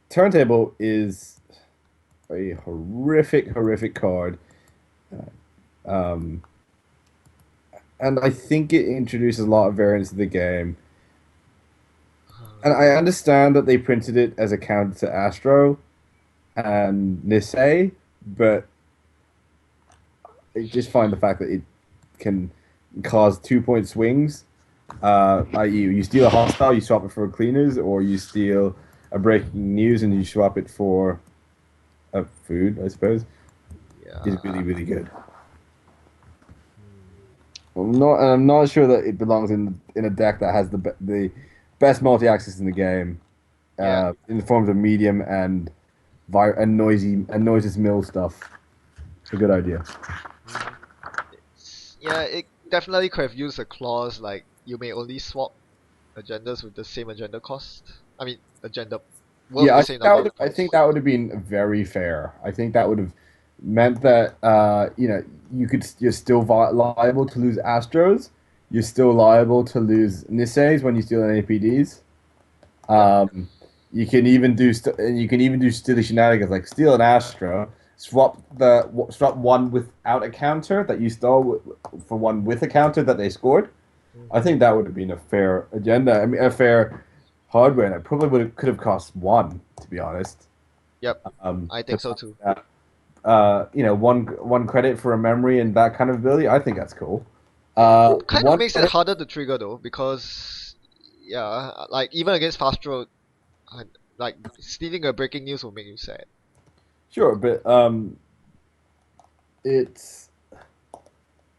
Turntable is a horrific card. Um, and I think it introduces a lot of variance to the game. And I understand that they printed it as a counter to Astro and Nisei, but I just find the fact that it can cause 2 point swings. I.e., you steal a hostile, you swap it for cleaners, or you steal a breaking news and you swap it for a food, I suppose, is Yeah. really good. Hmm. I'm not sure that it belongs in a deck that has the best multi axis in the game, Yeah. in the forms of medium and and noises mill stuff. It's a good idea. Hmm. Yeah, it definitely could have used a clause like you may only swap agendas with the same agenda cost. I mean, agenda world with Yeah, the same number of I points. think that would have been very fair. I think that would have meant that you're still liable to lose Astros. You're still liable to lose Niseis when you steal NAPDs. Yep. Um, and you can even do silly shenanigans like steal an Astro, swap one without a counter that you stole for one with a counter that they scored. I Hmm. think that would have been a fair agenda. I mean, a fair hardware, and it probably could have cost one, to be honest. Yep. I To think so too. that, one credit for a memory and that kind of ability. I think that's cool. It kind of One makes it credit, harder to trigger though, because yeah, like even against fast road, I- like stealing a breaking news will make you sad. sure, but it's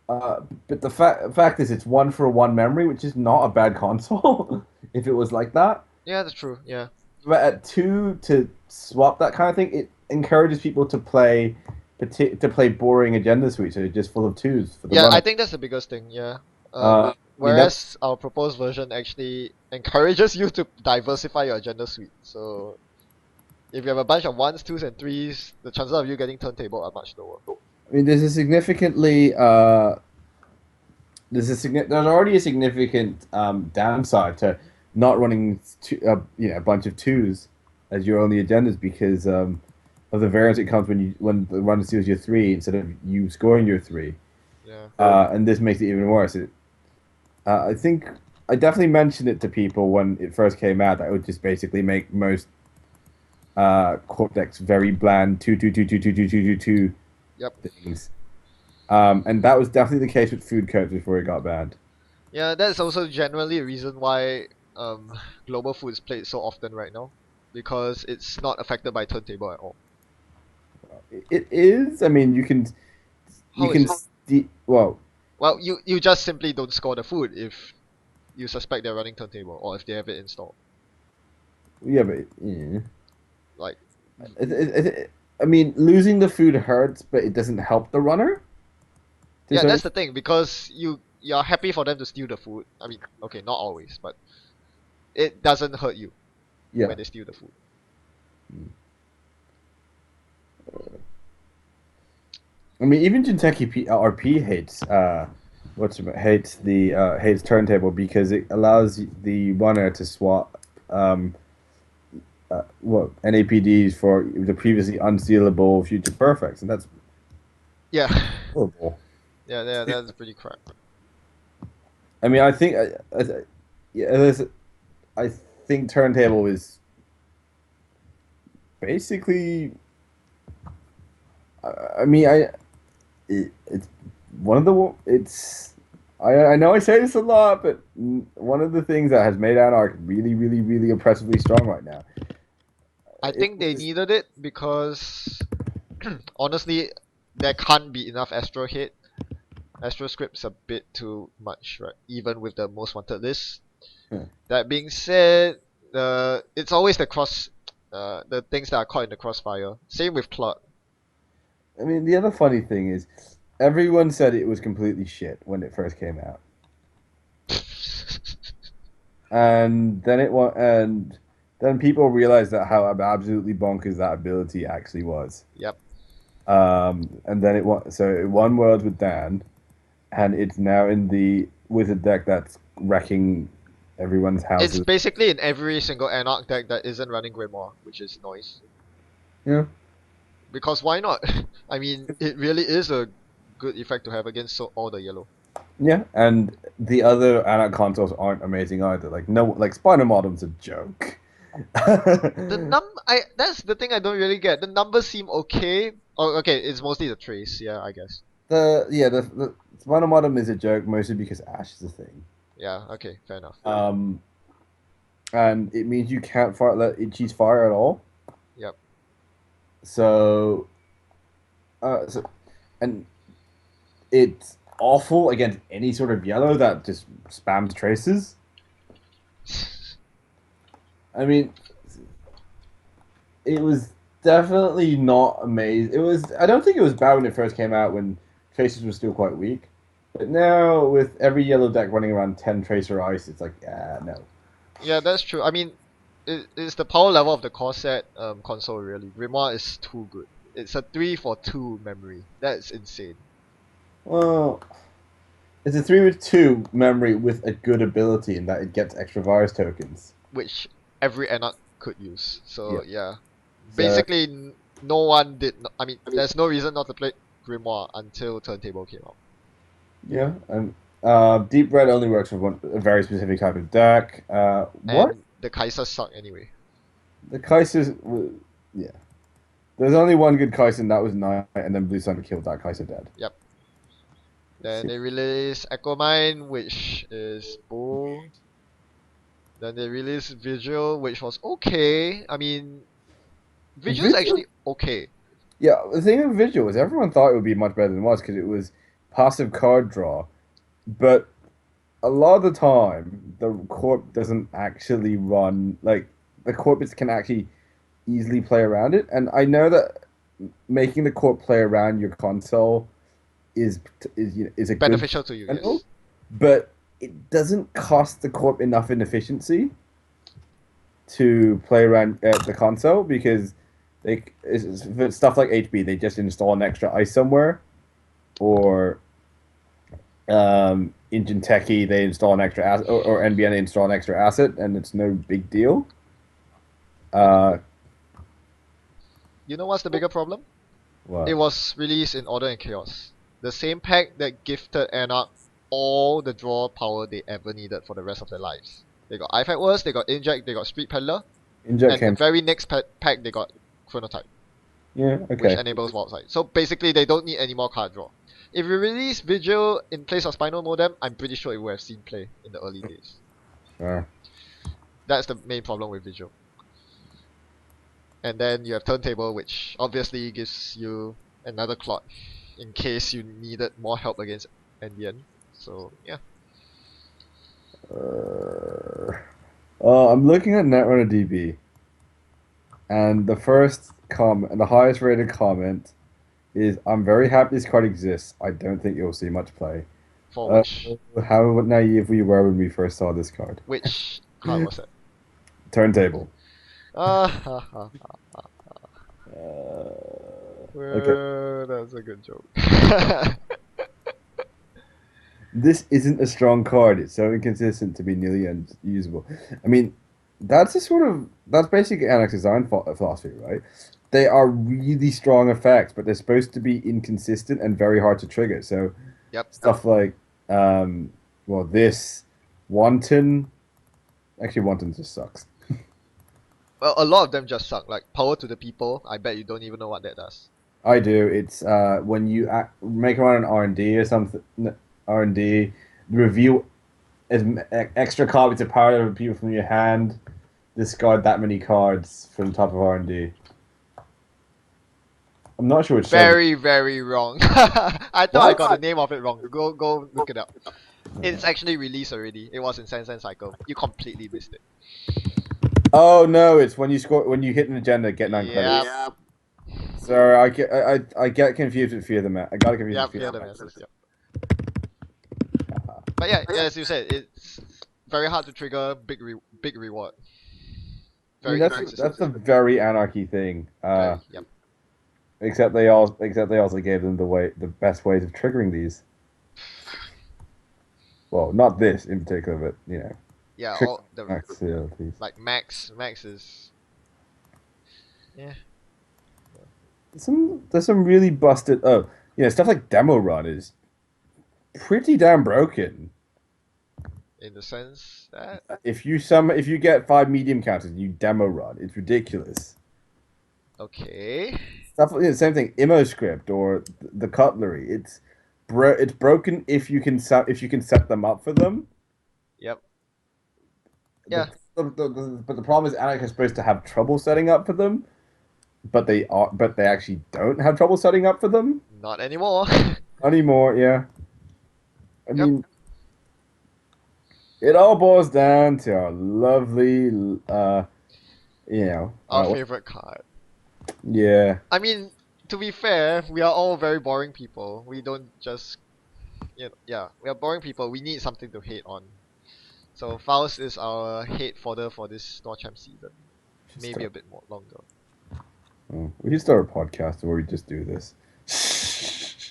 but the fact is, it's one for one memory, which is not a bad console. If it was like that, Yeah, that's true. Yeah. but at two to swap that kind of thing, it encourages people to play boring agenda suites, so just full of twos for the Yeah, I runner. think that's the biggest thing. Yeah. I mean that's Whereas our proposed version actually encourages you to diversify your agenda suite. So if you have a bunch of ones, twos, and threes, the chances of you getting turntable are much lower. I mean there's already a significant downside to not running a bunch of twos as your only agendas because of the variance it comes when the runner steals your three instead of you scoring your three. Yeah. And this makes it even worse. I think I definitely mentioned it to people when it first came out that it would just basically make most court decks very bland two Yep. things. And that was definitely the case with food codes before it got banned. Yeah, that's also generally a reason why global food is played so often right now, because it's not affected by turntable at all. It is. I mean, you How is can it? well, Well, you just simply don't score the food if you suspect they're running turntable or if they have it installed. yeah, but yeah. Like, I mean, losing the food hurts, but it doesn't help the runner. To yeah, some that's the extent. thing, because you're happy for them to steal the food. I mean, okay, not always, but it doesn't hurt you Yeah. when they steal the food. I mean, even Kentucky RP hates hates turntable because it allows the runner to swap NAPDs for the previously unstealable future perfects, and that's Yeah, horrible. yeah, that's pretty crap. I mean, yeah, I think turntable is basically. I mean, it's one of the it's. I know I say this a lot, but one of the things that has made Anarch really oppressively strong right now. I It think they is needed it because honestly, there can't be enough Astro hit. Astro script's a bit too much, right? Even with the most wanted list. That being said, it's always the things that are caught in the crossfire. Same with Clot. I mean, the other funny thing is, everyone said it was completely shit when it first came out, and then people realized that how absolutely bonkers that ability actually was. Yep. And then it won. So it won worlds with Dan, and it's now in the wizard deck that's wrecking everyone's It's houses. basically in every single Anarch deck that isn't running Grimoire, which is noise. Yeah, Because why not? I mean, it really is a good effect to have against all the yellow. yeah, and the other Anarch consoles aren't amazing either. Like no, like Spider Modem's a joke. I that's the thing I don't really get. The numbers seem okay. Oh, okay, it's mostly the trace, yeah, I guess. The Spider Modem is a joke mostly because Ash is a thing. Yeah, okay, fair enough. Um, and it means you can't fire let it cheese fire at all. Yep. So, so and it's awful against any sort of yellow that just spams traces. I mean, it was definitely not amazing. It was. I don't think it was bad when it first came out when traces were still quite weak. But now with every yellow deck running around 10 tracer ice, it's like, yeah, no. Yeah, that's true. I mean, it's the power level of the core set console really. Grimoire is too good. It's a 3 for 2 memory. That's insane. Well, it's a 3 with 2 memory with a good ability in that it gets extra virus tokens. Which every Anarch could use. Yeah. So yeah. So, Basically no one did I mean, there's no reason not to play Grimoire until Turntable came out. yeah. And Deep Red only works for a very specific type of deck. What? And the Kai'Sa suck anyway. The Kaiser's. Yeah. There's only one good Kaiser, and that was Knight, and then Blue Sun killed that Kaiser dead. Yep. Then they released Echo Mine, which is bull. Then they released Vigil, which was okay. I mean, Vigil's Visual? actually okay. Yeah, the thing with Visual is everyone thought it would be much better than it was because it was passive card draw, but a lot of the time the corp doesn't actually run like the corpus can actually easily play around it, and I know that making the corp play around your console is is a good Beneficial to you, channel, yes. but it doesn't cost the corp enough inefficiency to play around the console because if it's stuff like HB, they just install an extra ice somewhere, or Engine Techie, they install an extra asset, or NBN, they install an extra asset, and it's no big deal. Uh, You know what's the bigger problem? It what? was released in Order and Chaos. The same pack that gifted Anarch all the draw power they ever needed for the rest of their lives. They got IFAC Worst, they got Inject, they got Street Peddler, Inject and the came. very next pack they got Chronotype, Yeah, which okay. enables Wildside. So basically they don't need any more card draw. If you release Vigil in place of Spinal Modem, I'm pretty sure it would have seen play in the early days. Sure. That's the main problem with Vigil. And then you have Turntable, which obviously gives you another clock in case you needed more help against NBN. So yeah. I'm looking at Netrunner DB, and the highest rated comment is, "I'm very happy this card exists. I don't think you'll see much play." For Uh, which how naive we were when we first saw this card. card was it? Turntable. Ha ha. Okay. That's a good joke. This isn't a strong card. It's so inconsistent to be nearly unusable. I mean, that's basically Anarch's design philosophy, right? They are really strong effects, but they're supposed to be inconsistent and very hard to trigger. So Yep. stuff like, this Wanton. Actually, Wanton just sucks. Well, a lot of them just suck. Like Power to the People. I bet you don't even know what that does. I do. It's when you make around an R&D or something. R&D review extra copies of power of people from your hand. Discard that many cards from the top of R&D. I'm not sure which server. Very, very wrong. I thought I got the What? name of it wrong. Go look it up. It's actually released already. It was in Sense and Cycle. You completely missed it. Oh no! It's when you hit an agenda, get 9 credits. Yep. Sorry, I get confused with Fear the Man. I got confused Yep, with yeah, Fear the the masses, yep. Man. But yeah, as you said, it's very hard to trigger big reward. I mean, Very that's inconsistent. a very anarchy thing. Very, yep. Except they also gave them the best ways of triggering these. Well, not this in particular, but you know, Yeah, trick all the facilities. like Max is yeah. There's some really busted. Oh, you know, stuff like demo run is pretty damn broken. In the sense that If you get 5 medium counters and you demo run, it's ridiculous. okay. Stuff like same thing, Immo script or the cutlery. It's broken if you can set them up for them. Yep. The, Yeah. but the problem is Anik is supposed to have trouble setting up for them, but they actually don't have trouble setting up for them Not anymore. anymore. Yeah, I Yep. mean, it all boils down to our lovely, you know, Our favorite card. yeah. I mean, to be fair, we are all very boring people. We don't just yeah, we are boring people. We need something to hate on. So Faust is our hate fodder for this Norcham season. Maybe a bit more longer. We should start a podcast where we just do this.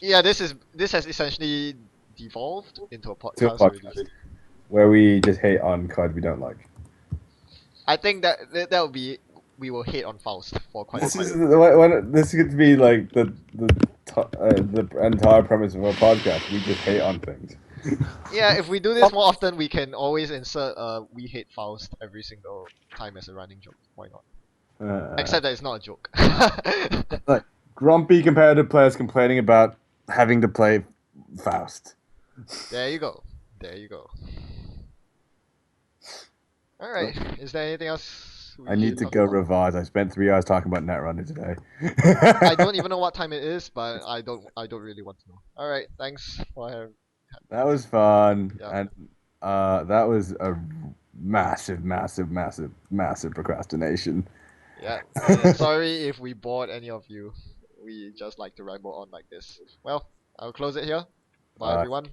Yeah, this has essentially devolved into a To a podcast already. podcast where we just hate on cards we don't like. I think that would be we will hate on Faust for quite a This while. is this could be like the entire premise of our podcast. We just hate on things. Yeah, if we do this more often, we can always insert we hate Faust every single time as a running joke. Why not? Except that it's not a joke. Like grumpy competitive players complaining about having to play Faust. There you go. There you go. All right. Is there anything else we I need should to talk go about? revise. I spent 3 hours talking about Netrunner today. I don't even know what time it is, but I don't really want to know. All right. Thanks for having. That was fun, Yeah. and that was a massive, massive, massive, massive procrastination. Yeah. And sorry if we bored any of you. We just like to ramble on like this. Well, I'll close it here. Bye Uh, everyone.